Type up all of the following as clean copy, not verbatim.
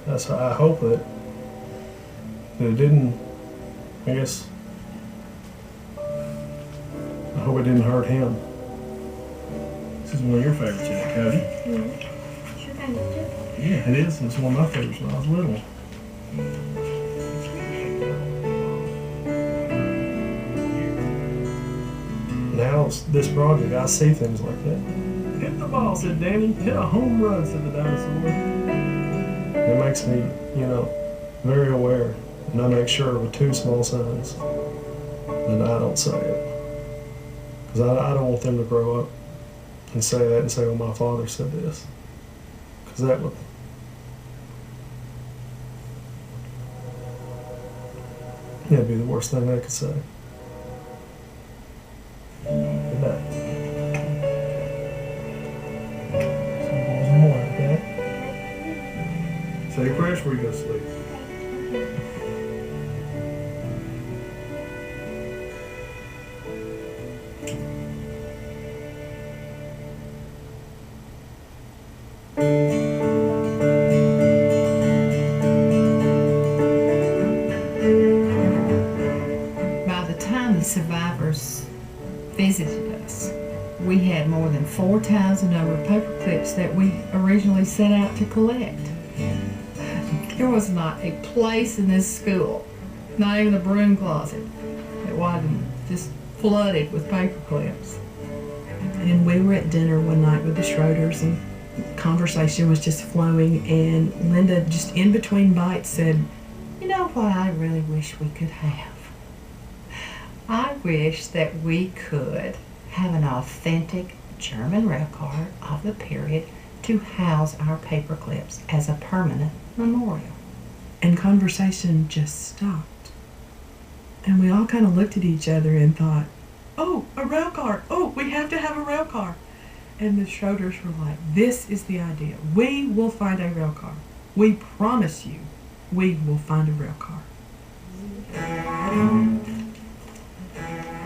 That's I hope that it didn't. I guess I hope it didn't hurt him. This is one of your favorites, isn't it, Cody? Yeah. Sure kind of too. Yeah, it is. It's one of my favorites when I was little. Now this project, I see things like that. Hit the ball, said Danny. Hit a home run, said the dinosaur. It makes me, very aware, and I make sure with two small sons that I don't say it, because I don't want them to grow up and say that and say, "Well, my father said this," because that'd be the worst thing they could say. Good night. Some more, okay? Say your prayers before you go to sleep. By the time the survivors visited us, we had more than 4 times the number of paper clips that we originally set out to collect. There was not a place in this school, not even a broom closet, that wasn't just flooded with paper clips. And we were at dinner one night with the Schroeders, and conversation was just flowing, and Linda, just in between bites, said, You know what I really wish we could have? I wish that we could have an authentic German rail car of the period to house our paper clips as a permanent memorial. and conversation just stopped. And we all kind of looked at each other and thought, oh, a rail car. Oh, we have to have a rail car. And the Schroeders were like, this is the idea. We will find a rail car. We promise you, we will find a rail car. I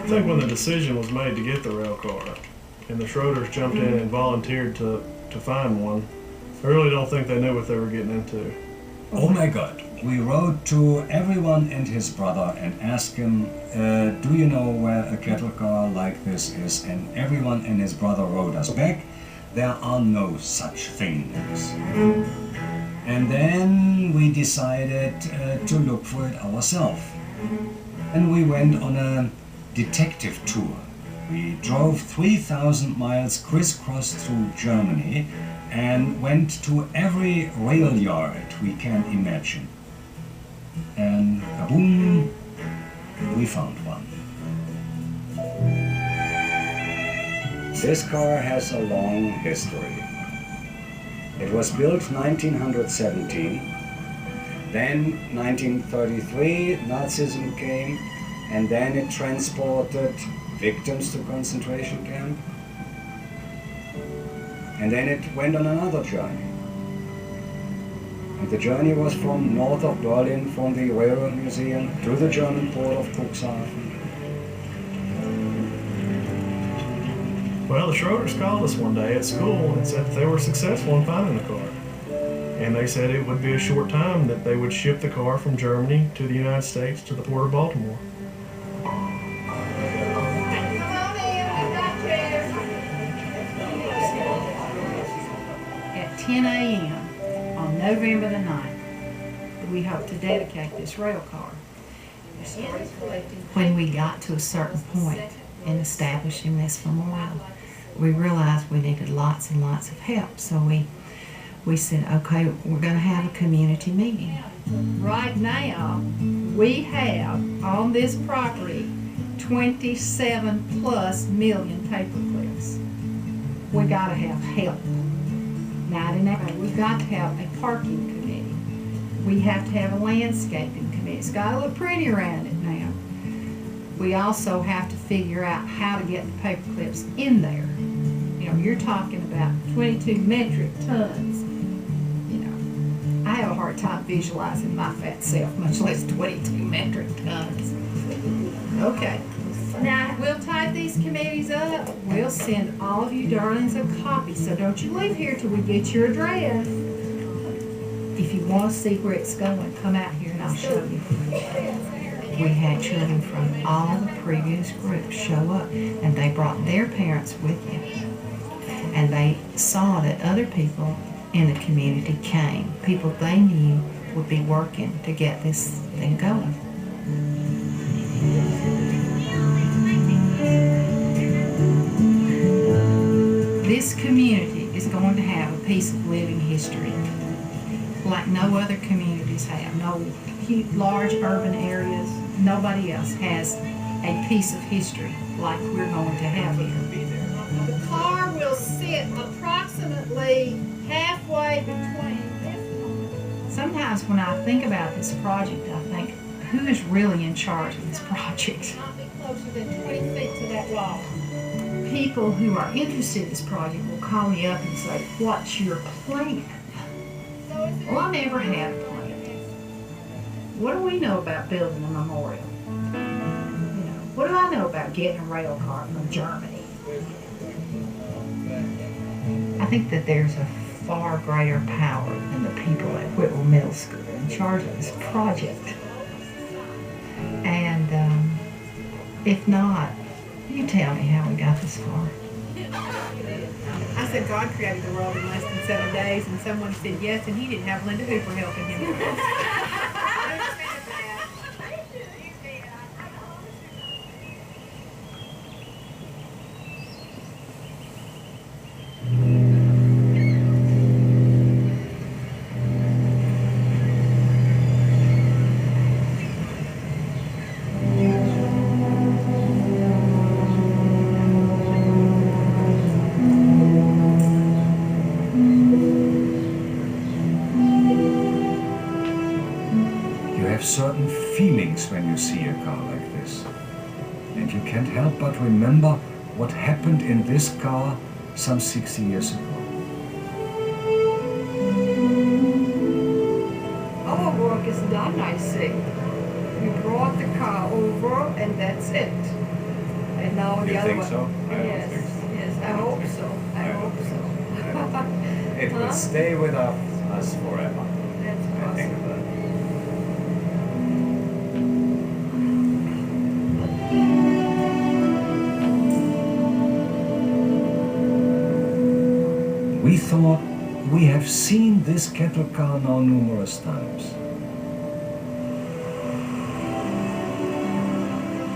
think when the decision was made to get the rail car, and the Schroeders jumped in and volunteered to find one, I really don't think they knew what they were getting into. Oh my God. We wrote to everyone and his brother and asked him, do you know where a cattle car like this is? And everyone and his brother wrote us back, there are no such things. And then we decided to look for it ourselves. And we went on a detective tour. We drove 3,000 miles crisscross through Germany and went to every rail yard we can imagine. And kaboom, we found one. This car has a long history. It was built 1917, then 1933 Nazism came, and then it transported victims to concentration camp, and then it went on another journey. And the journey was from north of Berlin, from the Railroad Museum to the German port of Cuxhaven. Well, the Schroeders called us one day at school and said that they were successful in finding the car. And they said it would be a short time that they would ship the car from Germany to the United States to the port of Baltimore. At 10 a.m. on November the 9th, we hope to dedicate this rail car. When we got to a certain point in establishing this memorial, we realized we needed lots and lots of help. So we said, okay, we're going to have a community meeting. Right now, we have on this property 27 plus million paper clips. We got to have help. Now, we've got to have a parking committee. We have to have a landscaping committee. It's got to look pretty around it now. We also have to figure out how to get the paper clips in there. You know, you're talking about 22 metric tons. You know, I have a hard time visualizing my fat self, much less 22 metric tons. Okay. Now, we'll type these committees up. We'll send all of you darlings a copy, so don't you leave here till we get your address. If you want to see where it's going, come out here and I'll show you. We had children from all the previous groups show up, and they brought their parents with them. And they saw that other people in the community came, people they knew would be working to get this thing going. This community is going to have a piece of living history like no other communities have. No huge, large urban areas, nobody else has a piece of history like we're going to have here. The car will sit approximately halfway between this one. Sometimes when I think about this project, I think, who is really in charge of this project? Not be closer than 20 feet to that wall. People who are interested in this project will call me up and say, what's your plan? So is Well, I never had a plan. What do we know about building a memorial? What do I know about getting a rail car from Germany? I think that there's a far greater power than the people at Whitwell Middle School in charge of this project. And if not, you tell me how we got this far. I said God created the world in less than 7 days, and someone said yes, and he didn't have Linda Hooper helping him. Certain feelings when you see a car like this, and you can't help but remember what happened in this car some 60 years ago. Our work is done, I think. We brought the car over, and that's it. And now the other one. So? Yes, yes, I hope so. I hope so. It will stay with us forever. That's possible. We thought we have seen this cattle car now numerous times.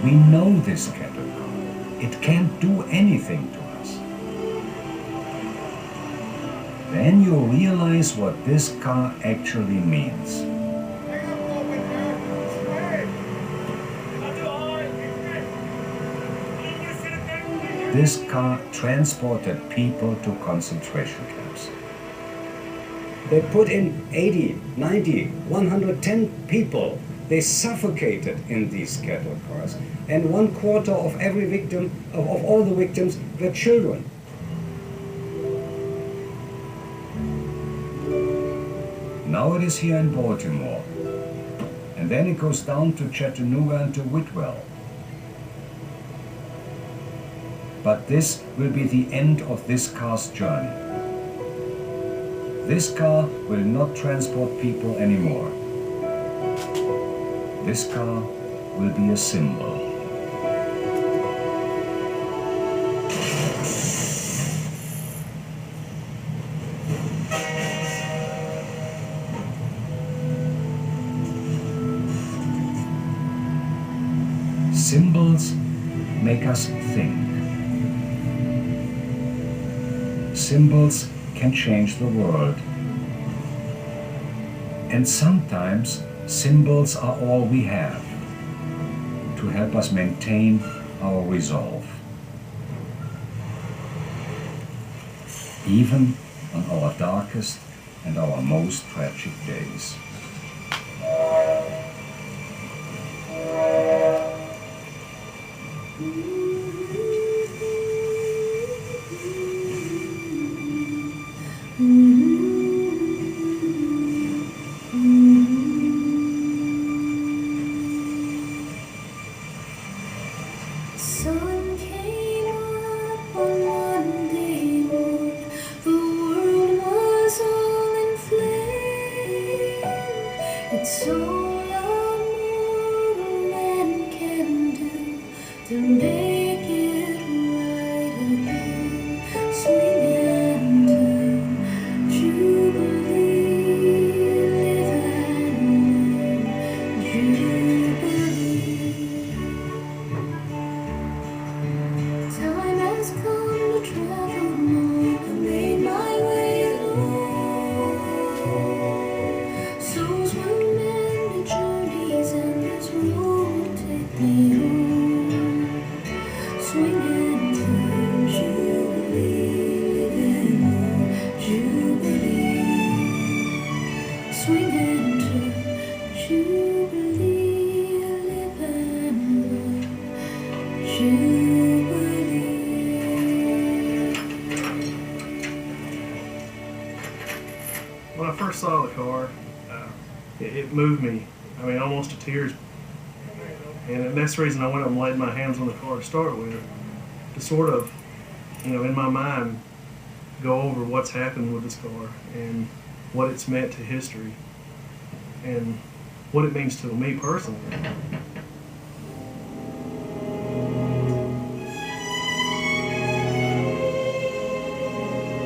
We know this cattle car. It can't do anything to us. Then you realize what this car actually means. This car transported people to concentration camps. They put in 80, 90, 110 people. They suffocated in these cattle cars. And 1/4 of every victim, of all the victims, were children. Now it is here in Baltimore. And then it goes down to Chattanooga and to Whitwell. But this will be the end of this car's journey. This car will not transport people anymore. This car will be a symbol. Symbols make us think. Symbols can change the world. And sometimes symbols are all we have to help us maintain our resolve. Even on our darkest and our most tragic days. Sun came up on Monday morn, the world was all in flames. It's all a mortal man can do to make it right again. Swing and turn, jubilee, live and learn, jubilee. Time has come to travel more. I made my way alone. Souls will mend the journeys, and this road will take me home. Swing and turn, jubilee, live and learn, jubilee. Swing and turn, jubilee, live and learn, jubilee. When I first saw the car, it moved me. I mean, almost to tears. And that's the reason I went up and laid my hands on the car to start with, to sort of, in my mind, go over what's happened with this car and what it's meant to history and what it means to me personally.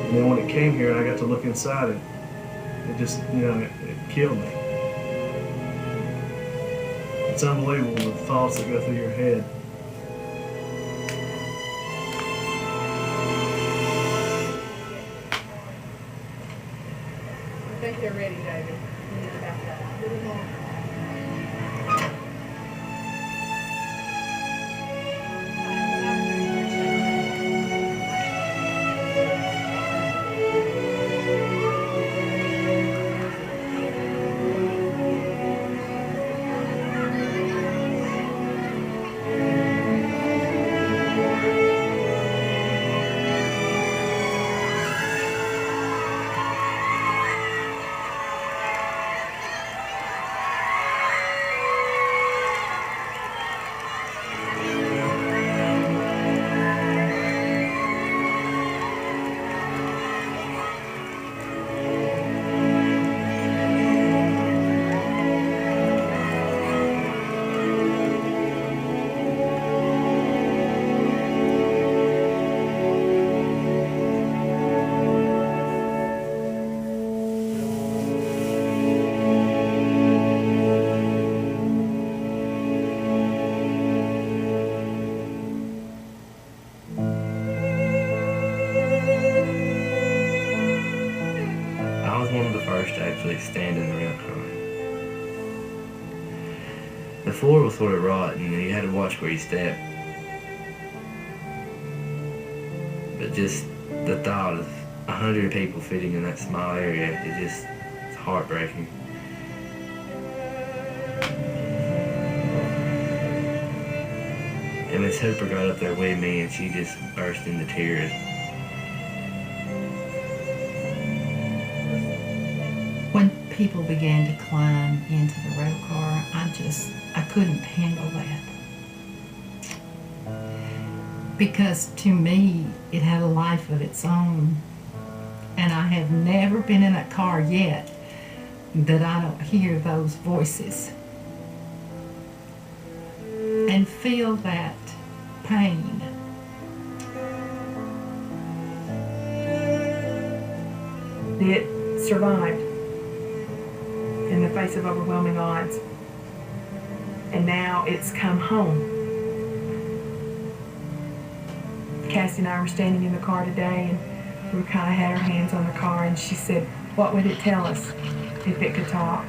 And then when it came here and I got to look inside it, it just, it killed me. It's unbelievable the thoughts that go through your head. I think they're ready, David. About that. Little more. I was one of the first to actually stand in the rail car. The floor was sort of rotten and you had to watch where you stepped. But just the thought of 100 people fitting in that small area, it's heartbreaking. And Miss Hooper got up there with me and she just burst into tears. When people began to climb into the rail car, I couldn't handle that. Because to me, it had a life of its own. And I have never been in a car yet that I don't hear those voices and feel that pain. It survived in the face of overwhelming odds. And now it's come home. Cassie and I were standing in the car today and we kind of had our hands on the car and she said, what would it tell us if it could talk?